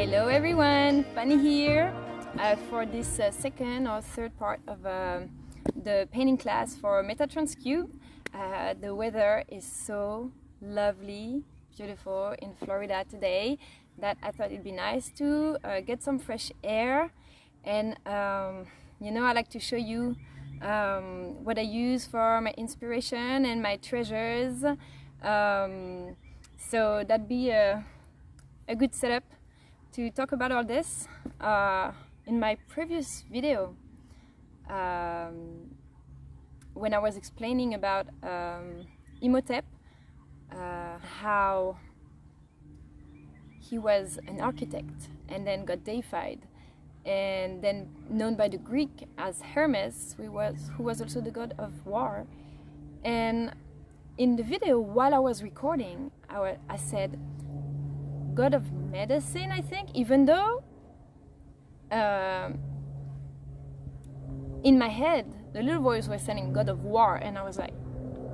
Hello everyone, Fanny here for this second or third part of the painting class for Metatron's Cube. The weather is so lovely, beautiful in Florida today that I thought it'd be nice to get some fresh air, and you know, I like to show you what I use for my inspiration and my treasures. So that'd be a good setup to talk about all this. In my previous video, when I was explaining about Imhotep, how he was an architect and then got deified, and then known by the Greek as Hermes, who was also the god of war. And in the video, while I was recording, I said god of medicine, I think, even though in my head the little voice was saying god of war, and I was like,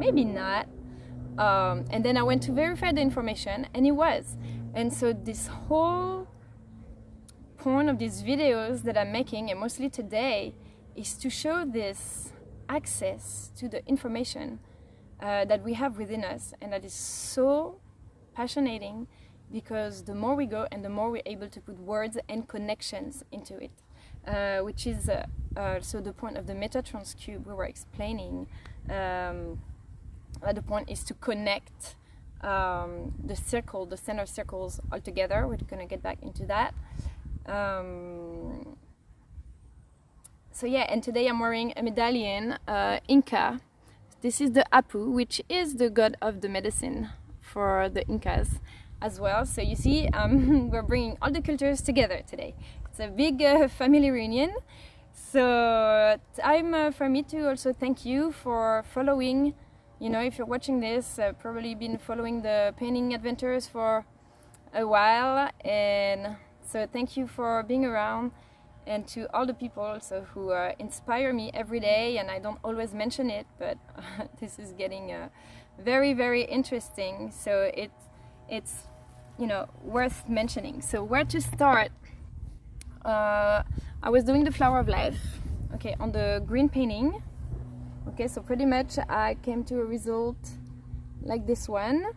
maybe not. And then I went to verify the information, and it was. And so this whole point of these videos that I'm making, and mostly today, is to show this access to the information that we have within us, and that is so passionating, because the more we go and the more we're able to put words and connections into it, which is so the point of the Metatron's Cube we were explaining. The point is to connect the center circles all together. We're going to get back into that. So yeah, and today I'm wearing a medallion, Inca. This is the Apu, which is the god of the medicine for the Incas as well. So you see, we're bringing all the cultures together today. It's a big family reunion. So time for me to also thank you for following. You know, if you're watching this, probably been following the painting adventures for a while, and so thank you for being around. And to all the people also who inspire me every day, and I don't always mention it, but this is getting very, very interesting. So it's you know, worth mentioning. So where to start? I was doing the Flower of Life, okay, on the green painting. Okay, so pretty much I came to a result like this one,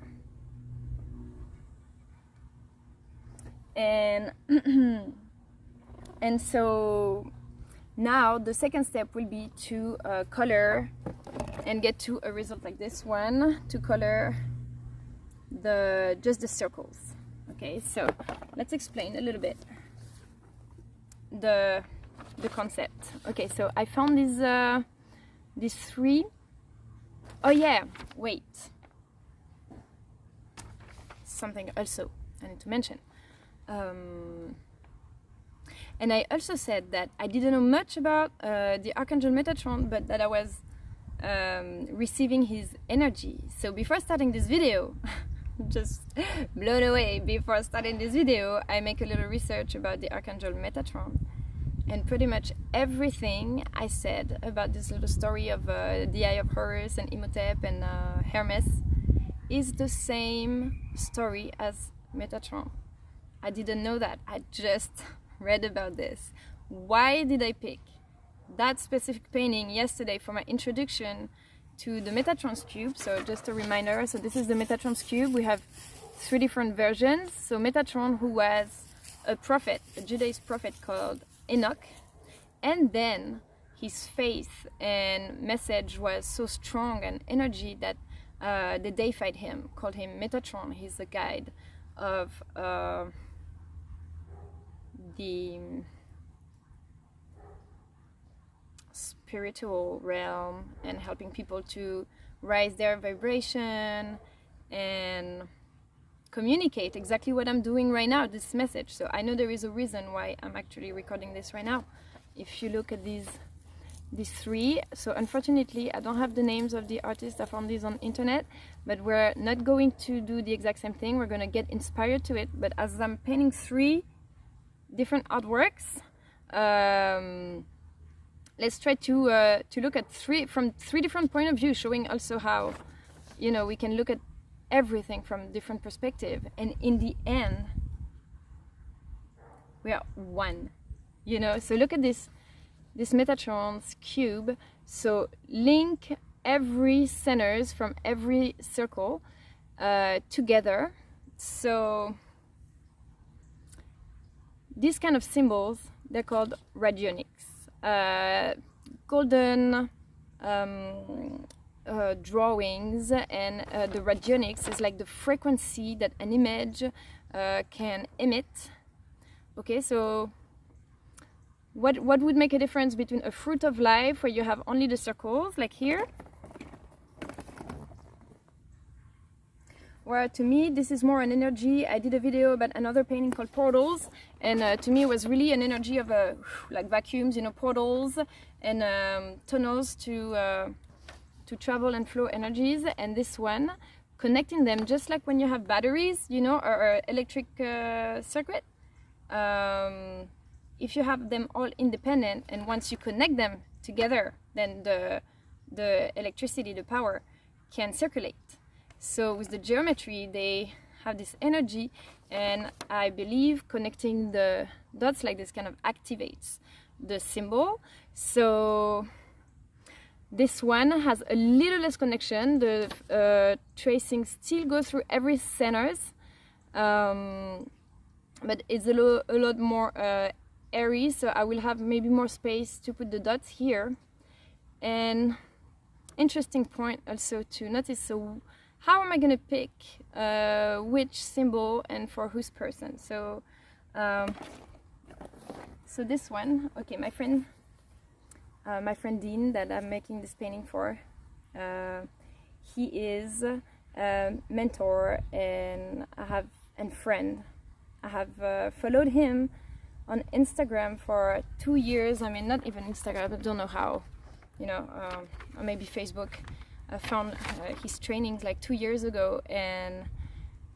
and and so now the second step will be to color and get to a result like this one, to color just the circles. Okay, so let's explain a little bit the concept. Okay, so I found these three. Oh yeah, wait, something also I need to mention. And I also said that I didn't know much about the Archangel Metatron, but that I was receiving his energy. So before starting this video, just blown away, before starting this video, I make a little research about the Archangel Metatron. And pretty much everything I said about this little story of the Eye of Horus and Imhotep and Hermes is the same story as Metatron. I didn't know that, I just read about this. Why did I pick that specific painting yesterday for my introduction to the Metatron's Cube? So just a reminder, so this is the Metatron's Cube. We have three different versions. So Metatron, who was a prophet, a Judaist prophet called Enoch, and then his faith and message was so strong and energy that they deified him, called him Metatron. He's the guide of the spiritual realm and helping people to raise their vibration and communicate exactly what I'm doing right now, this message. So I know there is a reason why I'm actually recording this right now. If you look at these three, so unfortunately I don't have the names of the artists. I found these on internet, but we're not going to do the exact same thing. We're going to get inspired to it, but as I'm painting three different artworks, let's try to look at from three different point of view, showing also how, you know, we can look at everything from different perspective, and in the end we are one, you know. So look at this Metatron's cube. So link every centers from every circle together. So these kind of symbols, they're called radionics. Golden drawings, and the radionics is like the frequency that an image can emit. Okay, so what would make a difference between a fruit of life where you have only the circles, like here, where to me this is more an energy. I did a video about another painting called Portals, and to me it was really an energy of like vacuums, you know, portals and tunnels to travel and flow energies. And this one, connecting them just like when you have batteries, you know, or electric circuit. If you have them all independent, and once you connect them together, then the electricity, the power, can circulate. So with the geometry, they have this energy, and I believe connecting the dots like this kind of activates the symbol. So this one has a little less connection. The tracing still goes through every centers, but it's a lot more airy, so I will have maybe more space to put the dots here. And interesting point also to notice, so how am I going to pick which symbol and for whose person? So so this one, okay, my friend Dean that I'm making this painting for, he is a mentor and friend. I have followed him on Instagram for 2 years. I mean, not even Instagram, I don't know how, you know, or maybe Facebook. I found his trainings like 2 years ago, and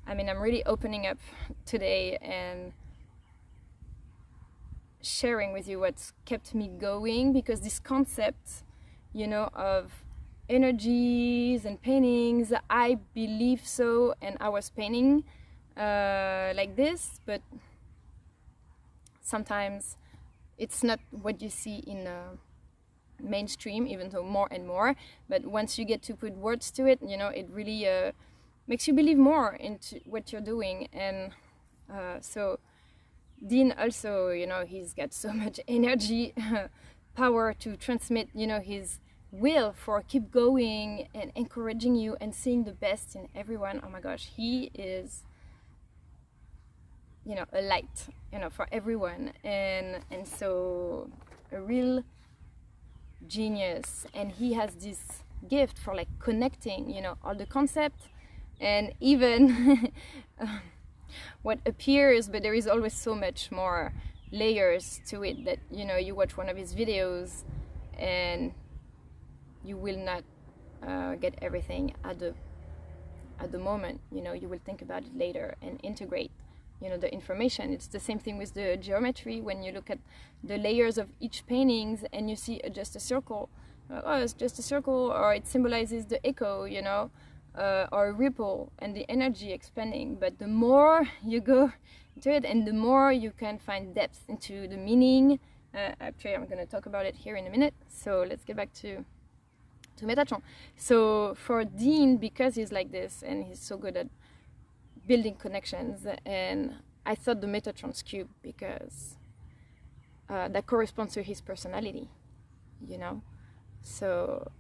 I mean, I'm really opening up today and sharing with you what's kept me going, because this concept, you know, of energies and paintings, I believe so, and I was painting like this, but sometimes it's not what you see in mainstream, even though more and more, but once you get to put words to it, you know, it really makes you believe more into what you're doing. And so Dean also, you know, he's got so much energy, power to transmit, you know, his will for keep going and encouraging you and seeing the best in everyone. Oh my gosh, he is, you know, a light, you know, for everyone, and so a real genius. And he has this gift for like connecting, you know, all the concept and even what appears, but there is always so much more layers to it that, you know, you watch one of his videos and you will not get everything at the moment. You know, you will think about it later and integrate, you know, the information. It's the same thing with the geometry. When you look at the layers of each paintings and you see just a circle, oh, it's just a circle, or it symbolizes the echo, you know, or a ripple and the energy expanding. But the more you go into it and the more you can find depth into the meaning. Actually, I'm going to talk about it here in a minute. So let's get back to Metatron. So for Dean, because he's like this and he's so good at building connections, and I thought the Metatron's cube, because that corresponds to his personality, you know. So,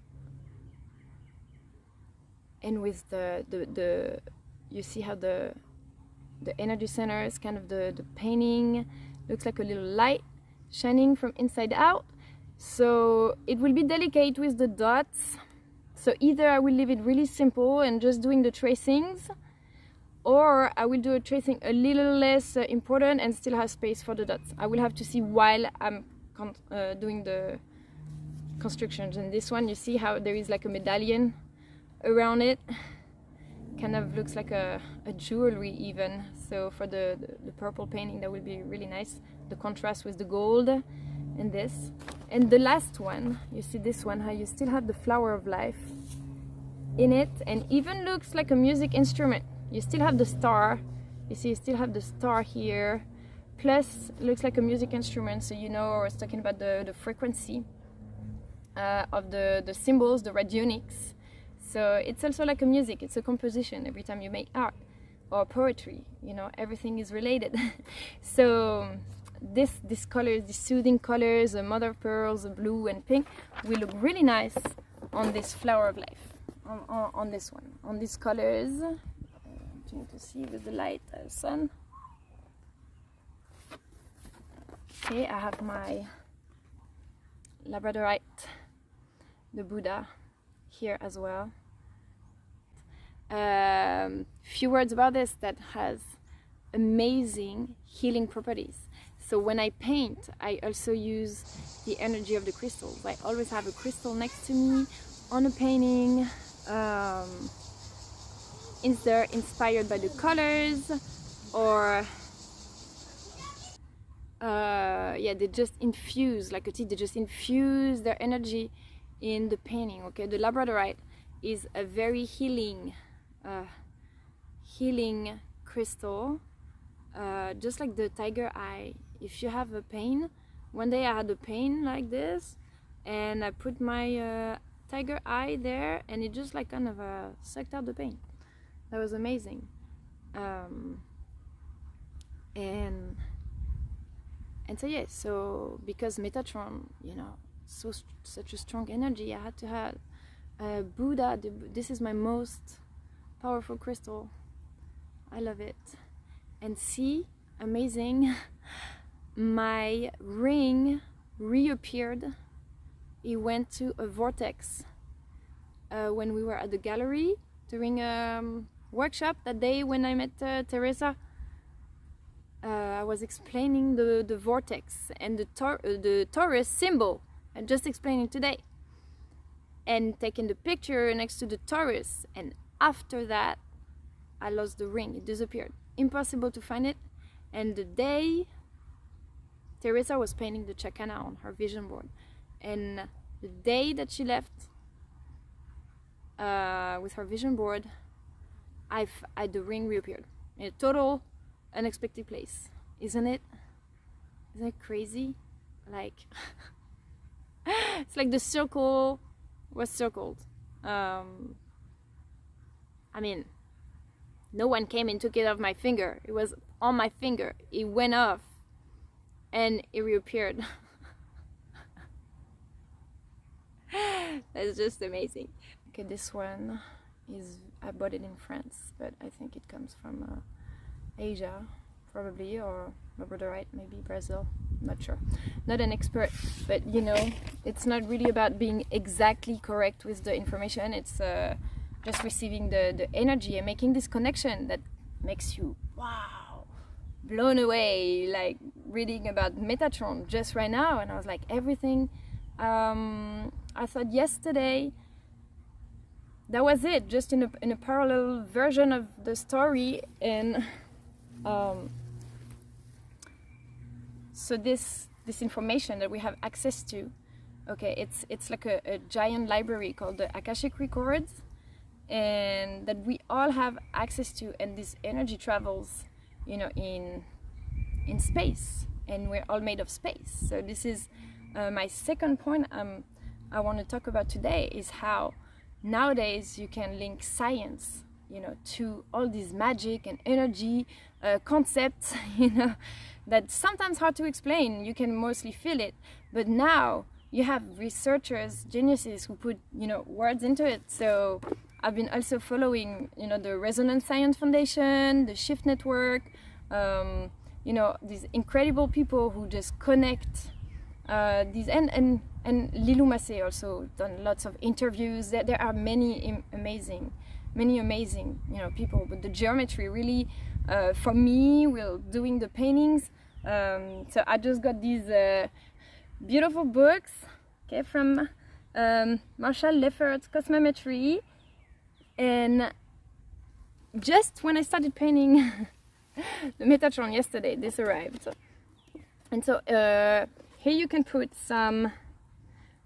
and with the you see how the energy center is kind of the painting looks like a little light shining from inside out. So it will be delicate with the dots. So either I will leave it really simple and just doing the tracings, or I will do a tracing a little less important and still have space for the dots. I will have to see while I'm doing the constructions. And this one, you see how there is like a medallion around it, kind of looks like a jewelry even. So for the purple painting, that will be really nice, the contrast with the gold and this. And the last one, you see this one, how you still have the flower of life in it, and even looks like a music instrument. You still have the star, you see, you still have the star here, plus looks like a music instrument, so you know I was talking about the frequency of the symbols, the radionics. So it's also like a music, it's a composition. Every time you make art or poetry, you know, everything is related. So these colors, these soothing colors, the mother of pearls, the blue and pink, will look really nice on this flower of life, on this one, on these colors. I'm trying to see with the light, sun. Okay, I have my labradorite, the Buddha, here as well. Few words about this, that has amazing healing properties. So when I paint, I also use the energy of the crystals. I always have a crystal next to me on a painting. Is there inspired by the colors, or yeah, they just infuse, like a tea, they just infuse their energy in the painting. Okay, the labradorite is a very healing crystal, just like the tiger eye. If you have a pain, one day I had a pain like this, and I put my tiger eye there, and it just like kind of sucked out the pain. That was amazing. And so yeah, so because Metatron, you know, such a strong energy, I had to have Buddha. This is my most powerful crystal. I love it. And see, amazing, my ring reappeared. It went to a vortex when we were at the gallery during a workshop that day when I met Teresa. I was explaining the vortex and the Taurus symbol. I just explained it today, and taking the picture next to the Taurus, and after that I lost the ring. It disappeared, impossible to find it. And the day Teresa was painting the Chakana on her vision board, and the day that she left with her vision board, the ring reappeared in a total unexpected place. Isn't it crazy? Like it's like the circle was circled. I mean, no one came and took it off my finger. It was on my finger. It went off and it reappeared. That's just amazing. Okay, this one is, I bought it in France, but I think it comes from Asia, probably, or labradorite, maybe Brazil, not sure. Not an expert, but you know, it's not really about being exactly correct with the information. It's just receiving the energy and making this connection that makes you, wow, blown away. Like reading about Metatron just right now, and I was like, everything I thought yesterday, that was it, just in a parallel version of the story. And so this information that we have access to, okay, it's like a giant library called the Akashic Records, and that we all have access to, and this energy travels, you know, in space, and we're all made of space. So this is my second point I want to talk about today, is how nowadays you can link science, you know, to all these magic and energy concepts, you know, that's sometimes hard to explain. You can mostly feel it, but now you have researchers, geniuses who put, you know, words into it. So I've been also following, you know, the Resonance Science Foundation, the Shift Network, you know, these incredible people who just connect these, and Lilou Massé also done lots of interviews. There are many amazing, you know, people. But the geometry really, for me, while doing the paintings, so I just got these beautiful books, okay, from Marshall Lefferts, Cosmometry, and just when I started painting the Metatron yesterday, this arrived. And so here you can put some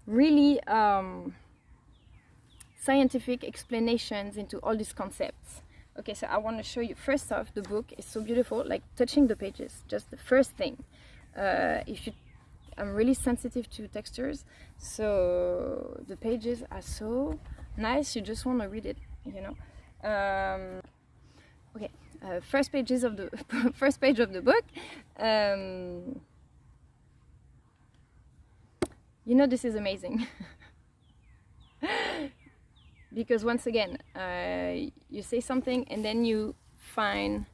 really scientific explanations into all these concepts. Okay, so I want to show you, first off, the book is so beautiful, like touching the pages, just the first thing. I'm really sensitive to textures, so the pages are so nice, you just want to read it, you know. Okay, first page of the book. You know, this is amazing. Because once again, you say something and then you find,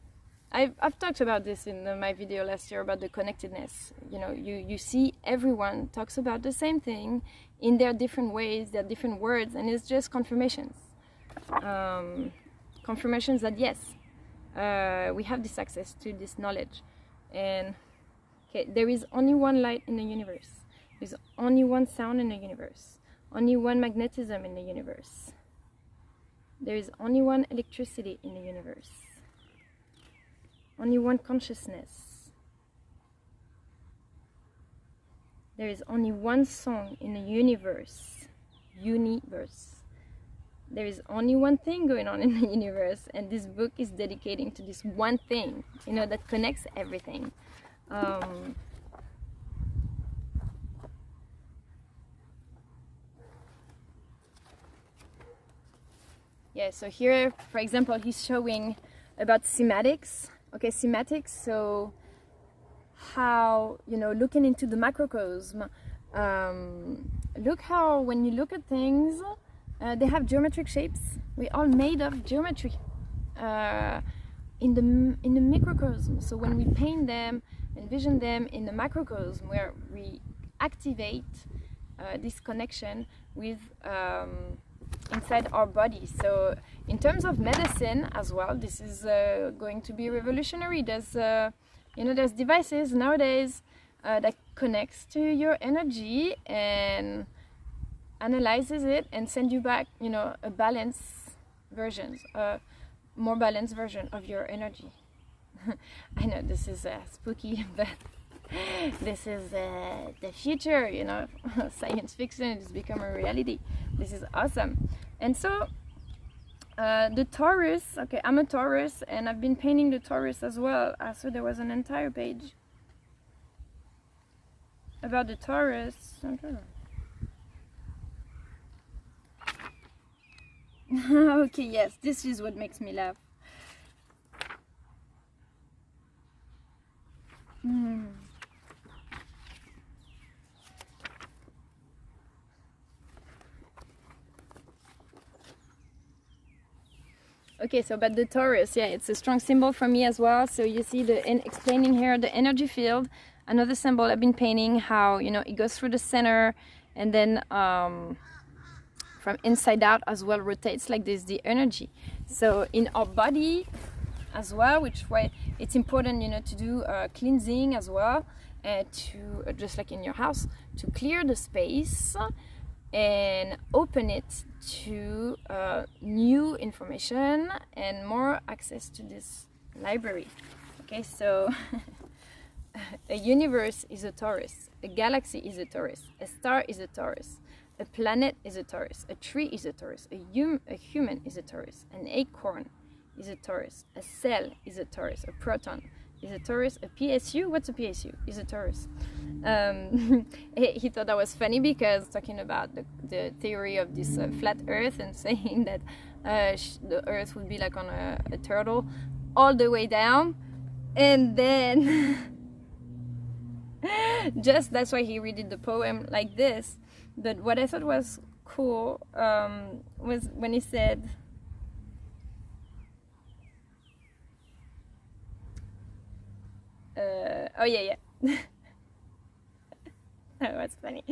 I've talked about this in my video last year about the connectedness. You know, you see everyone talks about the same thing in their different ways, their different words, and it's just confirmations. Confirmations that yes, we have this access to this knowledge. And okay, there is only one light in the universe. There's only one sound in the universe. Only one magnetism in the universe. There is only one electricity in the universe. Only one consciousness. There is only one song in the universe. Universe. There is only one thing going on in the universe, and this book is dedicating to this one thing, you know, that connects everything. Yeah, so here, for example, he's showing about cymatics. Okay, cymatics, so how, you know, looking into the macrocosm, look how when you look at things, they have geometric shapes. We're all made of geometry in the microcosm. So when we paint them, envision them in the macrocosm, where we activate this connection with inside our body. So in terms of medicine as well, this is going to be revolutionary. There's you know, there's devices nowadays that connects to your energy and analyzes it and send you back, you know, a balanced version, more balanced version of your energy. I know this is spooky, but this is the future, you know. Science fiction has become a reality. This is awesome. And so the Taurus, okay, I'm a Taurus and I've been painting the Taurus as well. So there was an entire page about the Taurus. Okay, yes, this is what makes me laugh. Okay, so but the Taurus, yeah, it's a strong symbol for me as well. So you see explaining here the energy field, another symbol I've been painting, how, you know, it goes through the center and then from inside out as well rotates like this, the energy. So in our body as well, which way it's important, you know, to do cleansing as well, to just like in your house, to clear the space and open it to new information and more access to this library. Okay, so a universe is a Taurus, a galaxy is a Taurus, a star is a Taurus, a planet is a Taurus, a tree is a Taurus, a human is a Taurus, an acorn is a Taurus, a cell is a Taurus, a proton is a Taurus, a PSU, what's a PSU? Is a Taurus. He thought that was funny because talking about the theory of this flat earth and saying that the earth would be like on a turtle all the way down, and then just that's why he redid the poem like this. But what I thought was cool was when he said, oh yeah, that was funny.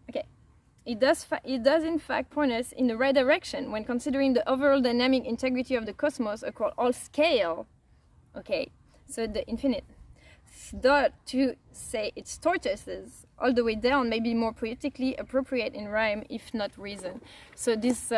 Okay, it does in fact point us in the right direction when considering the overall dynamic integrity of the cosmos across all scale. Okay, so the infinite. Though to say it's tortoises all the way down may be more poetically appropriate in rhyme, if not reason. So this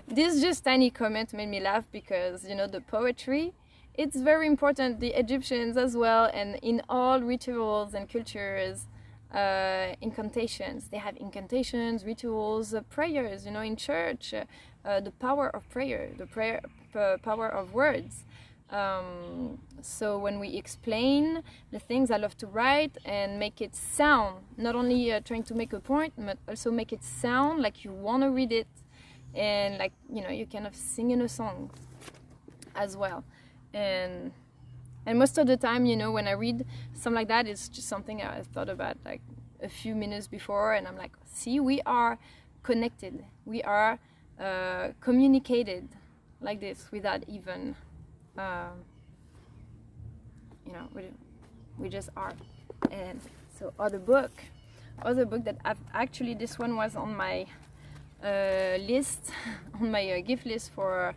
this just tiny comment made me laugh because, you know, the poetry, it's very important. The Egyptians as well, and in all rituals and cultures, incantations. They have incantations, rituals, prayers, you know, in church, the power of prayer, the power of words. So when we explain the things, I love to write and make it sound, not only trying to make a point, but also make it sound like you want to read it, and like, you know, you kind of sing in a song as well. And most of the time, you know, when I read something like that, it's just something I thought about like a few minutes before, and I'm like, see, we are connected, we are communicated like this without even you know, we just are. And so other book that I've actually, this one was on my list, on my gift list for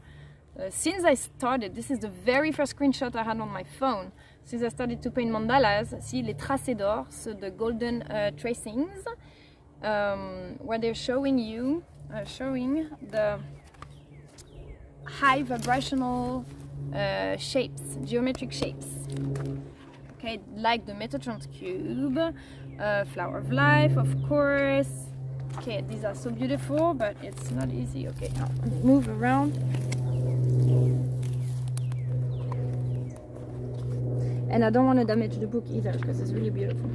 since I started. This is the very first screenshot I had on my phone since I started to paint mandalas. See, les tracés d'or, so the golden tracings, where they're showing you the high vibrational shapes, geometric shapes. Okay, like the Metatron cube, flower of life, of course. Okay, these are so beautiful, but it's not easy. Okay, now move around. And I don't want to damage the book either because it's really beautiful.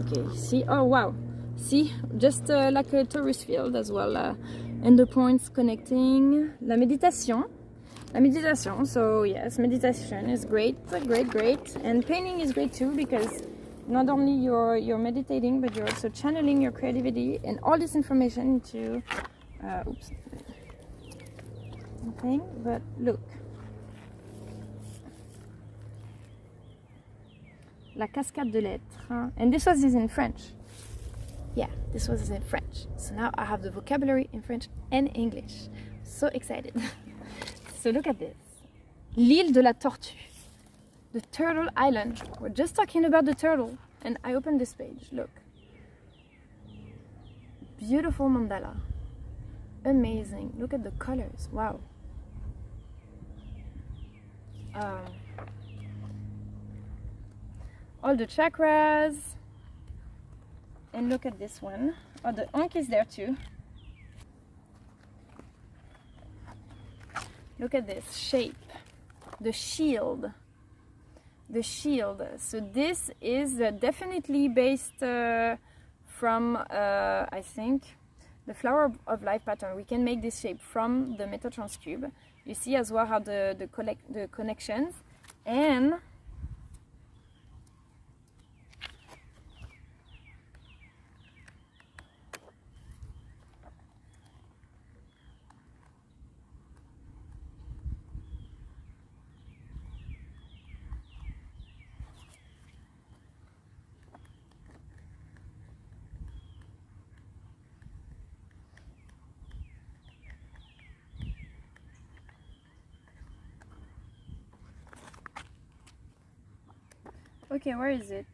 Okay, see, oh wow, see, just like a tourist field as well, and the points connecting. La méditation. So yes, meditation is great, and painting is great too, because not only you're meditating, but you're also channeling your creativity and all this information into oops, nothing. But look, La cascade de lettres, and this was in French. Yeah, this was in French. So now I have the vocabulary in French and English. So excited. So look at this. L'île de la tortue. The turtle island. We're just talking about the turtle. And I opened this page. Look. Beautiful mandala. Amazing. Look at the colors. Wow. All the chakras. And look at this one. Oh, the ankh is there too. Look at this shape, the shield. So this is definitely based from, I think, the flower of life pattern. We can make this shape from the Metatron cube. You see as well how the connections, and okay, where is it?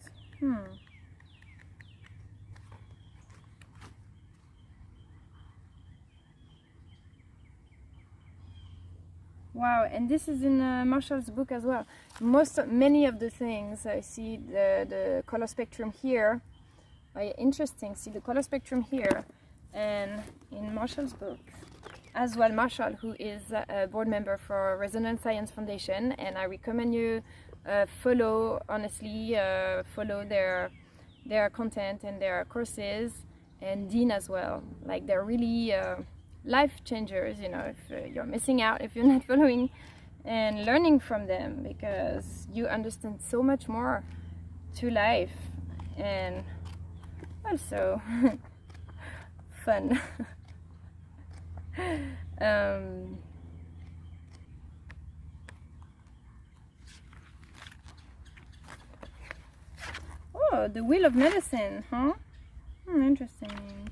Wow, and this is in Marshall's book as well. Many of the things, I see the color spectrum here. Interesting, see the color spectrum here, and in Marshall's book as well. Marshall, who is a board member for Resonance Science Foundation, and I recommend you follow their content and their courses, and Dean as well. Like, they're really life changers, you know, if you're missing out, if you're not following and learning from them, because you understand so much more to life, and also fun. Oh, the wheel of medicine, huh? Interesting.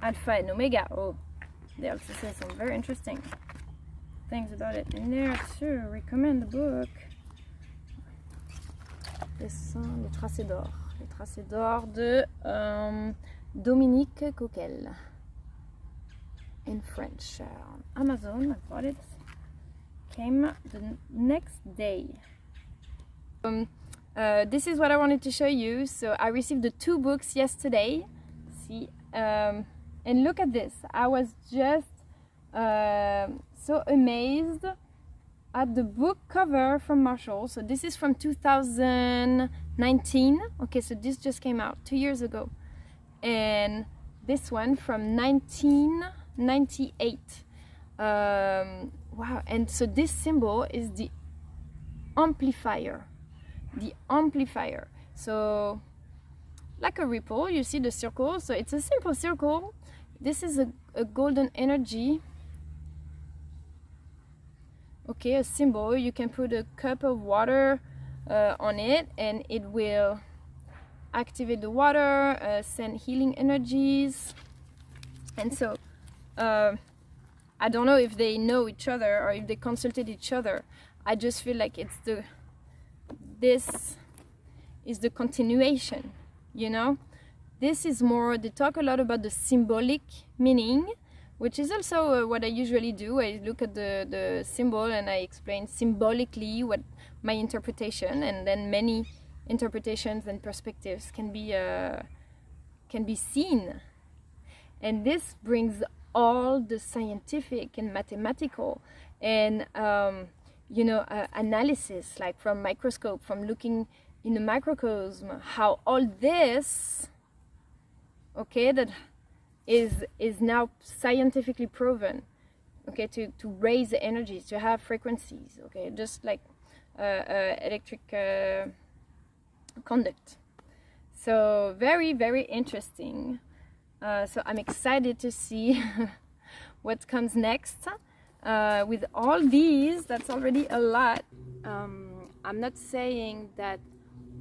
Alpha and Omega. Oh, they also say some very interesting things about it in there too. Recommend the book. Les tracés d'or. Les tracés d'or de Dominique Coquelle. In French. On Amazon, I bought it. Came the next day. This is what I wanted to show you. So I received the 2 books yesterday. See, and look at this. I was just so amazed at the book cover from Marshall. So this is from 2019. Okay, so this just came out 2 years ago. And this one from 1998. Wow, and so this symbol is the amplifier. The amplifier. So like a ripple, you see the circle. So it's a simple circle. This is a golden energy. Okay, a symbol. You can put a cup of water on it and it will activate the water, send healing energies. And so I don't know if they know each other or if they consulted each other. I just feel like this is the continuation, you know? This is more, they talk a lot about the symbolic meaning, which is also what I usually do. I look at the symbol and I explain symbolically what my interpretation, and then many interpretations and perspectives can be seen. And this brings all the scientific and mathematical and analysis, like from microscope, from looking in the microcosm, how all this, okay, that is now scientifically proven, okay, to raise the energies, to have frequencies, okay, just like electric conduct. So very, very interesting. So I'm excited to see what comes next. With all these, that's already a lot. I'm not saying that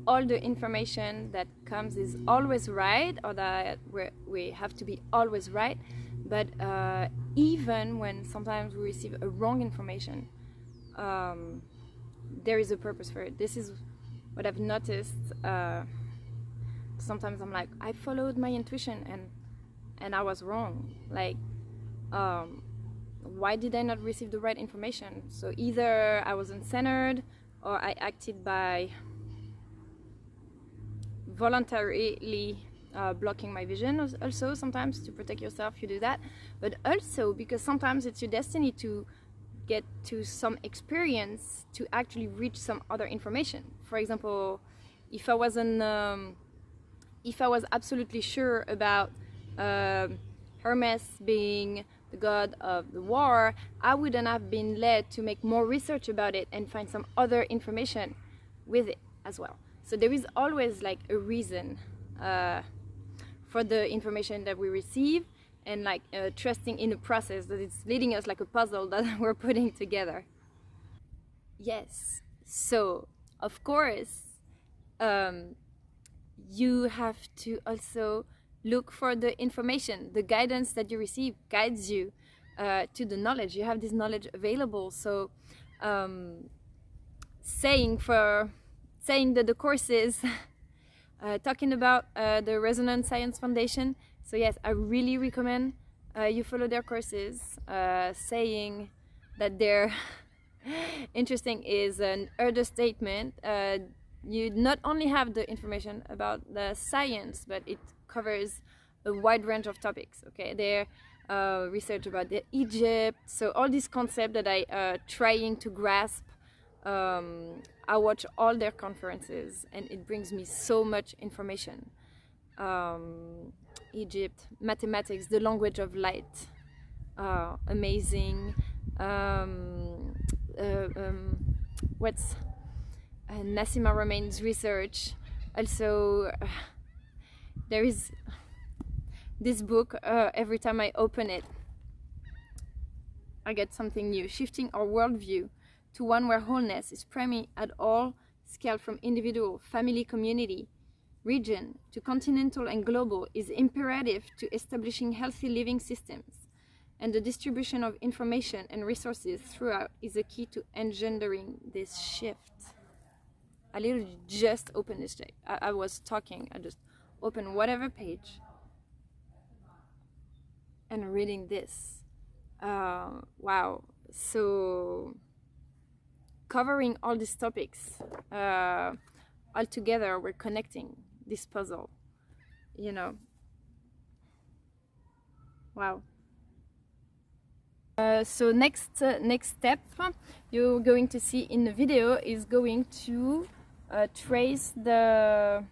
all the information that comes is always right, or that we have to be always right, but even when sometimes we receive a wrong information, there is a purpose for it. This is what I've noticed. Sometimes I'm like, I followed my intuition and I was wrong. Like, why did I not receive the right information? So either I wasn't centered, or I acted by voluntarily blocking my vision. Also, sometimes to protect yourself, you do that. But also because sometimes it's your destiny to get to some experience to actually reach some other information. For example, if I was absolutely sure about Hermes being the god of the war, I wouldn't have been led to make more research about it and find some other information with it as well. So there is always like a reason for the information that we receive, and like trusting in the process, that it's leading us like a puzzle that we're putting together. Yes, so of course you have to also look for the information. The guidance that you receive guides you to the knowledge. You have this knowledge available. So saying that the courses talking about the Resonance Science Foundation, so yes, I really recommend you follow their courses. Saying that they're interesting is an understatement. You not only have the information about the science, but it covers a wide range of topics. Okay, their research about Egypt, so all these concepts that I trying to grasp. I watch all their conferences and it brings me so much information. Egypt, mathematics, the language of light, amazing. What's Nassima Romain's research. Also, there is this book, every time I open it, I get something new. Shifting our worldview to one where wholeness is primary at all scale, from individual, family, community, region to continental and global, is imperative to establishing healthy living systems, and the distribution of information and resources throughout is a key to engendering this shift. I literally just opened this day. I was talking, I just opened whatever page and reading this. Wow. So covering all these topics all together. We're connecting this puzzle, you know. Wow. So next step you're going to see in the video is going to trace the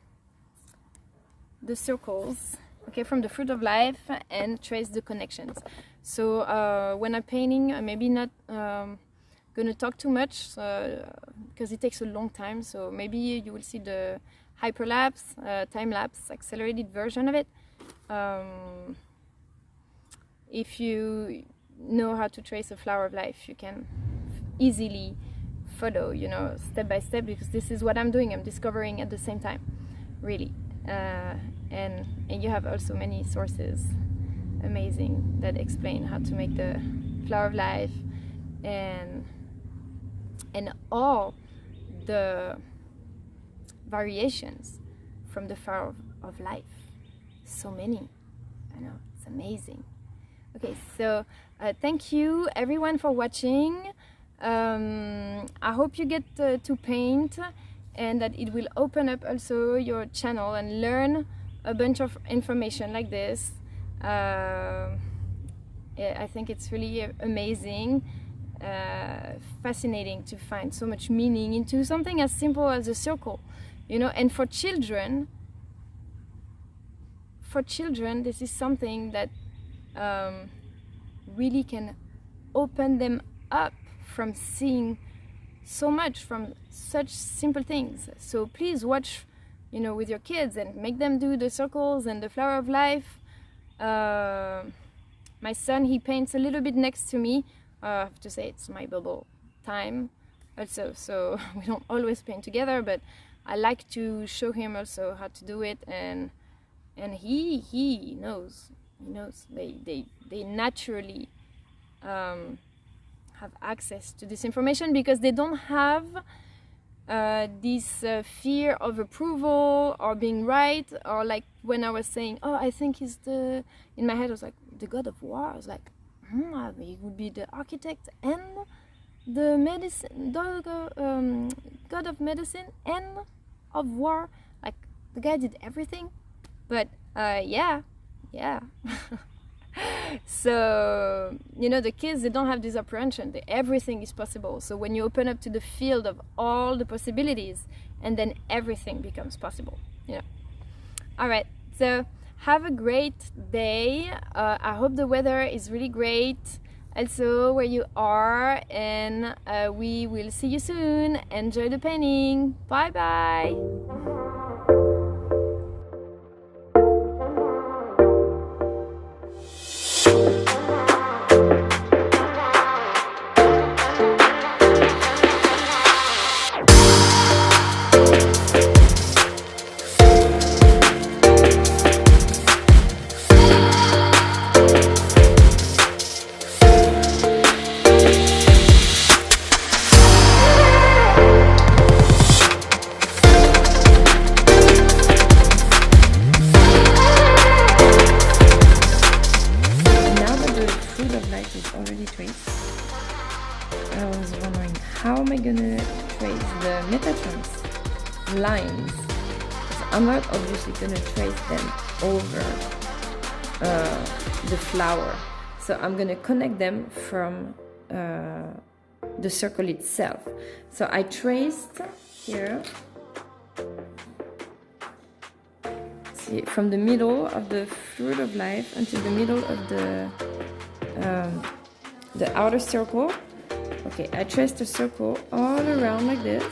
circles, okay, from the fruit of life, and trace the connections. So when I'm painting, I'm maybe not gonna talk too much because it takes a long time. So maybe you will see the hyperlapse, time-lapse, accelerated version of it. If you know how to trace a flower of life, you can easily follow, you know, step by step, because this is what I'm doing. I'm discovering at the same time, really. And you have also many sources, amazing, that explain how to make the flower of life and all the variations from the flower of life. So many, I know, it's amazing. Okay, so thank you everyone for watching. I hope you get to paint, and that it will open up also your channel and learn a bunch of information like this. I think it's really amazing, fascinating to find so much meaning into something as simple as a circle, you know. And for children, this is something that really can open them up from seeing so much from such simple things. So please watch, you know, with your kids and make them do the circles and the flower of life. My son, he paints a little bit next to me. I have to say it's my bubble time also, so we don't always paint together, but I like to show him also how to do it, and he knows. They naturally have access to this information, because they don't have this fear of approval or being right, or like when I was saying, oh, I think he's in my head I was like, the god of war. I was like, he would be the architect and the medicine, god of medicine and of war. Like, the guy did everything. But yeah. So, you know, the kids, they don't have this apprehension. Everything is possible. So when you open up to the field of all the possibilities, and then everything becomes possible, you know. All right, so have a great day. I hope the weather is really great also where you are, and we will see you soon. Enjoy the painting. Bye bye. I was wondering, how am I gonna trace the Metatrons lines? So I'm not obviously gonna trace them over the flower. So I'm gonna connect them from the circle itself. So I traced here, see, from the middle of the fruit of life until the middle of the outer circle. Okay, I traced a circle all around like this.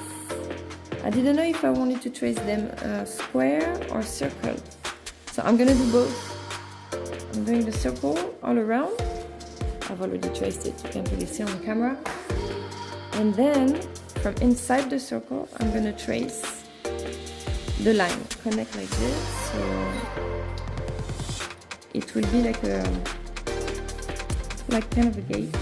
I didn't know if I wanted to trace them square or circle. So I'm gonna do both. I'm doing the circle all around. I've already traced it, you can't really see on the camera. And then from inside the circle, I'm gonna trace the line, connect like this. So it will be like kind of a gate.